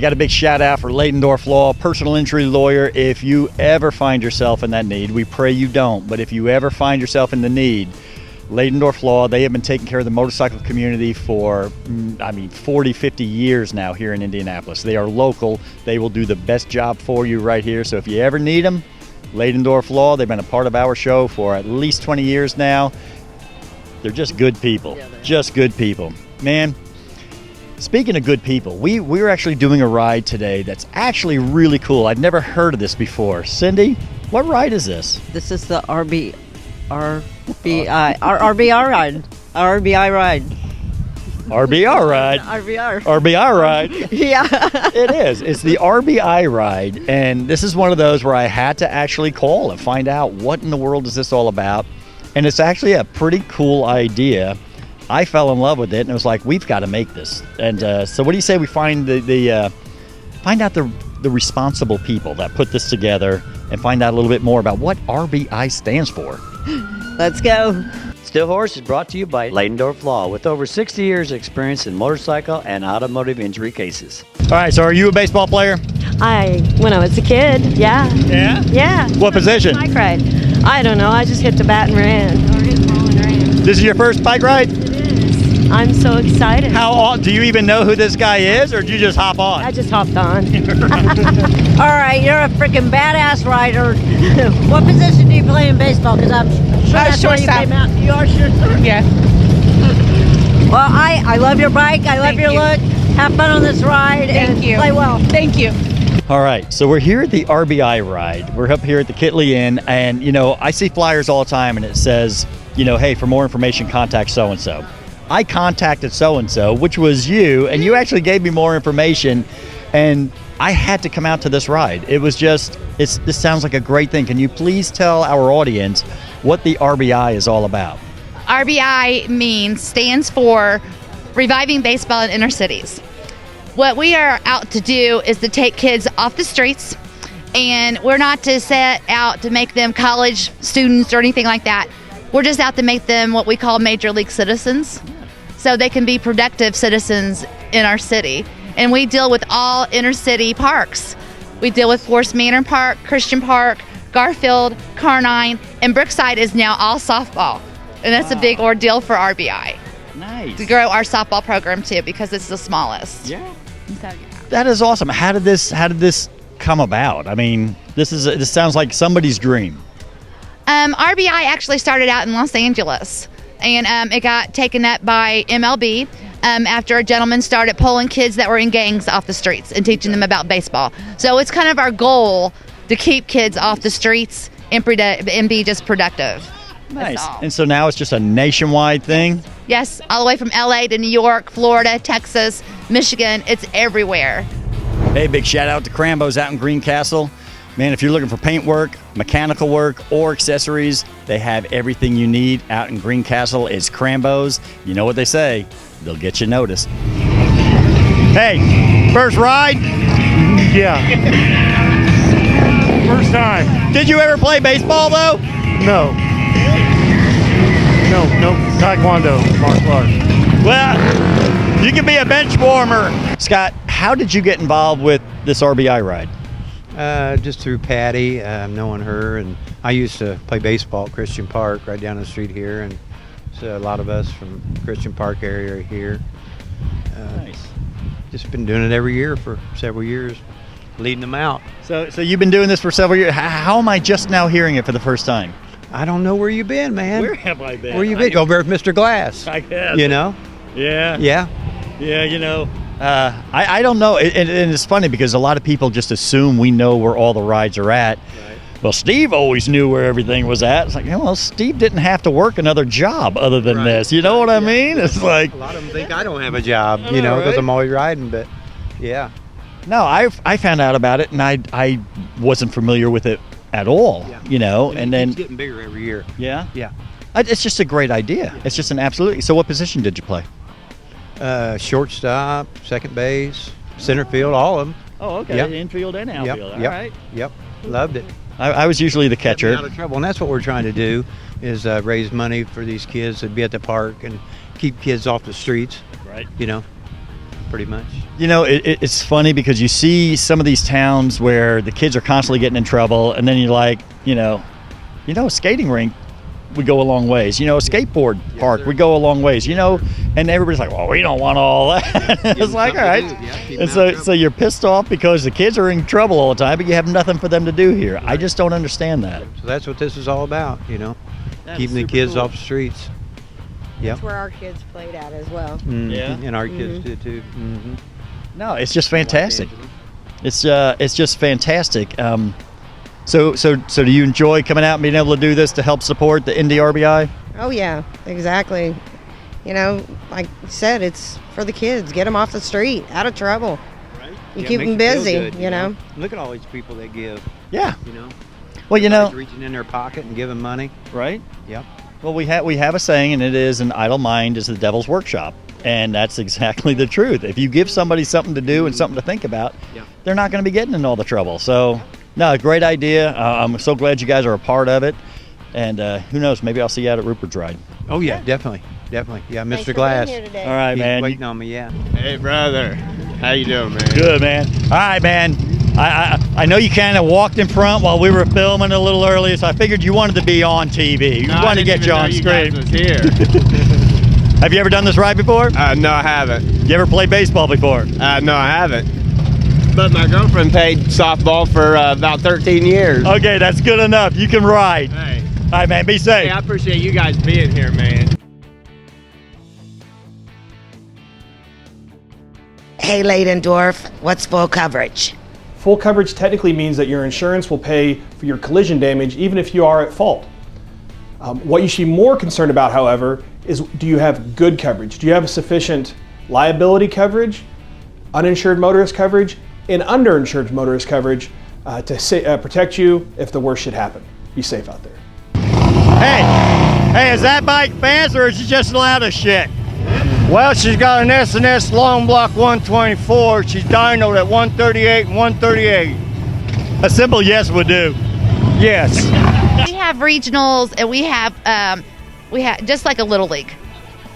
I got a big shout out for Leidendorf Law, personal injury lawyer. If you ever find yourself in that need, we pray you don't, but if you ever find yourself in the need, Leidendorf Law, they have been taking care of the motorcycle community for, 40, 50 years now here in Indianapolis. They are local. They will do the best job for you right here. So if you ever need them, Leidendorf Law, they've been a part of our show for at least 20 years now. They're just good people, just good people. Man, speaking of good people, we're actually doing a ride today that's actually really cool. I'd never heard of this before. Cindy, what ride is this? This is the RBI Ride. RBI Ride. RBI Ride. RBI Ride. Yeah. It is. It's the RBI Ride, and this is one of those where I had to actually call and find out what in the world is this all about. And it's actually a pretty cool idea. I fell in love with it, and it was like, we've got to make this. And so what do you say we find find out the responsible people that put this together and find out a little bit more about what RBI stands for? Let's go. Still Horse is brought to you by Leidendorf Law with over 60 years experience in motorcycle and automotive injury cases. All right, so are you a baseball player? When I was a kid, yeah. Yeah? Yeah. What position? Bike ride. I don't know. I just hit the bat and ran. Or hit the ball and ran. This is your first bike ride? It is. I'm so excited. Do you even know who this guy is, or did you just hop on? I just hopped on. All right, you're a freaking badass rider. What position do you play in baseball? Because I'm sure that's why you came out. You are shortstop? Yeah. Well, I love your bike. I love your look. Have fun on this ride. Thank you. Play well. Thank you. All right, so we're here at the RBI Ride. We're up here at the Kitley Inn, and I see flyers all the time, and it says, hey, for more information, contact so-and-so. I contacted so-and-so, which was you, and you actually gave me more information, and I had to come out to this ride. It was just, this sounds like a great thing. Can you please tell our audience what the RBI is all about? RBI stands for Reviving Baseball in Inner Cities. What we are out to do is to take kids off the streets, and we're not to set out to make them college students or anything like that. We're just out to make them what we call major league citizens, so they can be productive citizens in our city. And we deal with all inner city parks. We deal with Forest Manor Park, Christian Park, Garfield, Carnine, and Brookside is now all softball. And that's a big ordeal for RBI. Nice. To grow our softball program too, because it's the smallest. Yeah. So, yeah. That is awesome. How did this come about? I mean, this sounds like somebody's dream. RBI actually started out in Los Angeles, and it got taken up by MLB after a gentleman started pulling kids that were in gangs off the streets and teaching them about baseball. So it's kind of our goal to keep kids off the streets and be just productive. Nice. And so now it's just a nationwide thing? Yes, all the way from LA to New York, Florida, Texas, Michigan. It's everywhere. Hey, big shout out to Crambo's out in Greencastle. Man, if you're looking for paint work, mechanical work, or accessories, they have everything you need out in Greencastle. It's Crambo's. You know what they say, they'll get you noticed. Hey, first ride? Yeah. First time. Did you ever play baseball though? No. No. Taekwondo, martial arts. Well, you can be a bench warmer. Scott, how did you get involved with this RBI ride? Just through Patty, knowing her, and I used to play baseball at Christian Park right down the street here, and so a lot of us from Christian Park area are here. Nice. Just been doing it every year for several years, leading them out. So you've been doing this for several years. How am I just now hearing it for the first time? I don't know where you've been, man. Where have I been? Where you been? Over at Mr. Glass. I guess. You know? Yeah. Yeah. Yeah, I don't know. And it's funny because a lot of people just assume we know where all the rides are at. Right. Well, Steve always knew where everything was at. It's like, well, Steve didn't have to work another job other than this. You know what I mean? It's like... A lot of them think I don't have a job, because I'm always riding, but yeah. No, I found out about it, and I wasn't familiar with it at all, and then... It's getting bigger every year. Yeah? Yeah. It's just a great idea. It's just an absolutely... So what position did you play? Shortstop, second base, center field, all of them. Oh, okay. Yep. Infield and outfield. Yep. All right. Yep. Loved it. I was usually the catcher. Out of trouble, and that's what we're trying to do is raise money for these kids to be at the park and keep kids off the streets. Right. pretty much. You know, it's funny because you see some of these towns where the kids are constantly getting in trouble, and then you're like, a skating rink would go a long ways. A skateboard park would go a long ways. And everybody's like, well, we don't want all that. It's like, all right. And so you're pissed off because the kids are in trouble all the time, but you have nothing for them to do here. Right. I just don't understand that. So that's what this is all about, keeping the kids off the streets. Yep. That's where our kids played at as well. Mm-hmm. Yeah. And our kids did too. Mm-hmm. No, it's just fantastic. It's just fantastic. So do you enjoy coming out and being able to do this to help support the Indy RBI? Oh yeah, exactly. Like you said, it's for the kids. Get them off the street, out of trouble. Right. You keep them busy, good, Look at all these people that give. Yeah. Well, Everybody's reaching in their pocket and giving money. Right. Yep. Well, we have a saying, and it is, an idle mind is the devil's workshop. And that's exactly the truth. If you give somebody something to do and something to think about, they're not going to be getting in all the trouble. So, no, great idea. I'm so glad you guys are a part of it. And who knows, maybe I'll see you out at Rupert's Ride. Oh, yeah, definitely. Yeah, Mr. Glass. All right, He's man. waiting on me, yeah. Hey, brother. How you doing, man? Good, man. All right, man. I know you kind of walked in front while we were filming a little earlier, so I figured you wanted to be on TV. No, wanted to get you on screen. Was here. Have you ever done this ride before? No, I haven't. You ever played baseball before? No, I haven't. But my girlfriend played softball for about 13 years. Okay, that's good enough. You can ride. Hey. All right, man. Be safe. Hey, I appreciate you guys being here, man. Hey, Leidendorf, what's full coverage? Full coverage technically means that your insurance will pay for your collision damage even if you are at fault. What you should be more concerned about, however, is do you have good coverage? Do you have sufficient liability coverage, uninsured motorist coverage, and underinsured motorist coverage to protect you if the worst should happen? Be safe out there. Hey, is that bike fast or is she just loud as shit? Well, she's got an S&S long block 124. She's dynoed at 138 and 138. A simple yes would do. Yes. We have regionals, and we have just like a little league.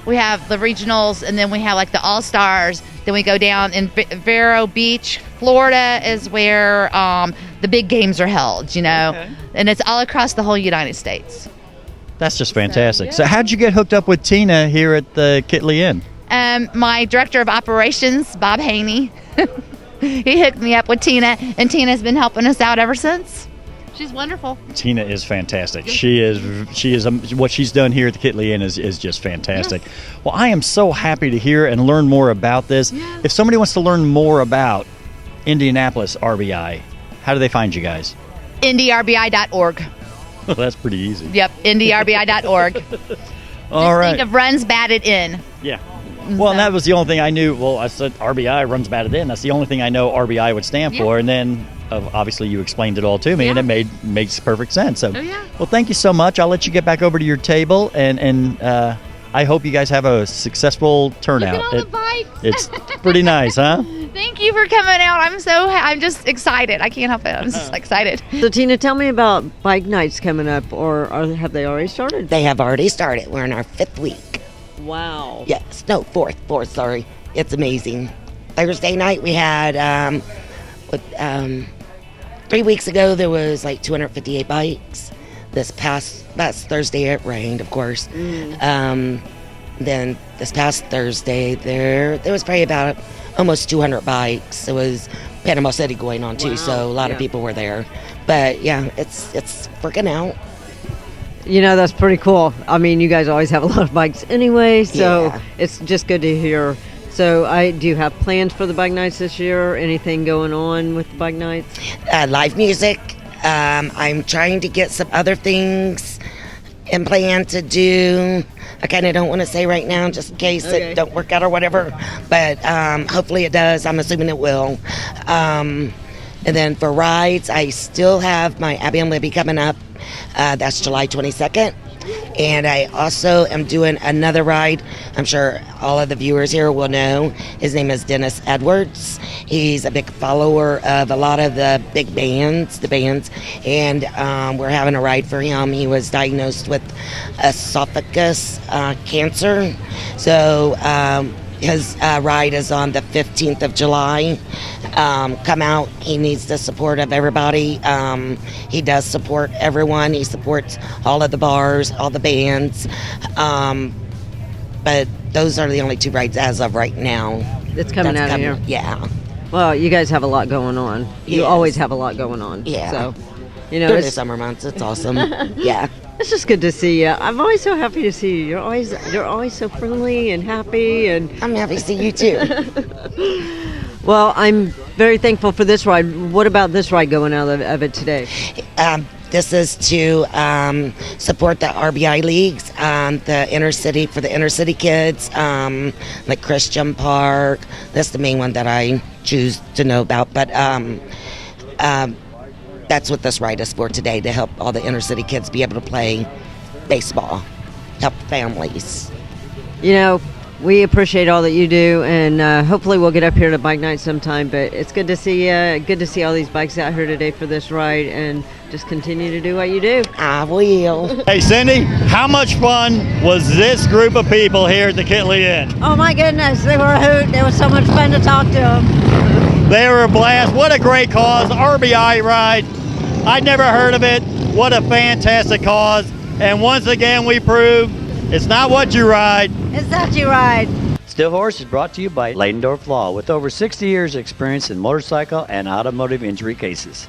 We have the regionals, and then we have like the all-stars. Then we go down in Vero Beach, Florida is where the big games are held, Okay. And it's all across the whole United States. That's just fantastic. So how'd you get hooked up with Tina here at the Kitley Inn? My director of operations, Bob Haney, he hooked me up with Tina, and Tina's been helping us out ever since. She's wonderful. Tina is fantastic. She is what she's done here at the Kitley Inn is just fantastic. Yes. Well, I am so happy to hear and learn more about this. Yes. If somebody wants to learn more about Indianapolis RBI, how do they find you guys? IndyRBI.org. Well, that's pretty easy. Yep, IndyRBI.org. All right. Think of runs batted in. Yeah. Well, and that was the only thing I knew. Well, I said RBI, runs batted in. That's the only thing I know RBI would stand for. And then obviously you explained it all to me, and it makes perfect sense. So, well, thank you so much. I'll let you get back over to your table, and I hope you guys have a successful turnout. Look at all the bikes. It's pretty nice, huh? Thank you for coming out. I'm just excited. I can't help it. I'm just excited. So Tina, tell me about bike nights coming up, or have they already started? They have already started. We're in our 5th week. Wow. Yes, no, fourth, sorry. It's amazing. Thursday night we had, 3 weeks ago there was like 258 bikes. This past Thursday it rained, of course. Then this past Thursday there was probably about almost 200 bikes. It was Panama City going on too, so a lot of people were there. But yeah, it's working out. That's pretty cool. I mean, you guys always have a lot of bikes anyway, so it's just good to hear. So do you have plans for the bike nights this year? Anything going on with the bike nights? Live music. I'm trying to get some other things in plan to do. I kind of don't want to say right now just in case it don't work out or whatever, but hopefully it does. I'm assuming it will. And then for rides, I still have my Abby and Libby coming up. That's July 22nd. And I also am doing another ride. I'm sure all of the viewers here will know. His name is Dennis Edwards. He's a big follower of a lot of the big bands, and we're having a ride for him. He was diagnosed with esophagus cancer. So his ride is on the 15th of July. Come out. He needs the support of everybody. He does support everyone. He supports all of the bars, all the bands. But those are the only 2 rides as of right now. It's coming out of here. Yeah. Well, you guys have a lot going on. You Yes. always have a lot going on. Yeah. So, you know, During the it's, summer months, it's awesome. Yeah. it's just good to see you. I'm always so happy to see you. You're always so friendly and happy, and I'm happy to see you too. well, I'm very thankful for this ride. What about this ride going out of it today? This is to support the RBI leagues, the inner city, for the inner city kids, like Christian Park. That's the main one that I choose to know about. But that's what this ride is for today, to help all the inner city kids be able to play baseball, help families. You know, we appreciate all that you do, and hopefully we'll get up here to bike night sometime. But it's good to see you. Good to see all these bikes out here today for this ride, and just continue to do what you do. I will. Hey, Cindy, how much fun was this group of people here at the Kitley Inn? Oh my goodness, they were a hoot. It was so much fun to talk to them. They were a blast. What a great cause, RBI Ride. I'd never heard of it. What a fantastic cause. And once again, we proved it's not what you ride. It's that you ride. Still Horse is brought to you by Leidendorf Law with over 60 years experience in motorcycle and automotive injury cases.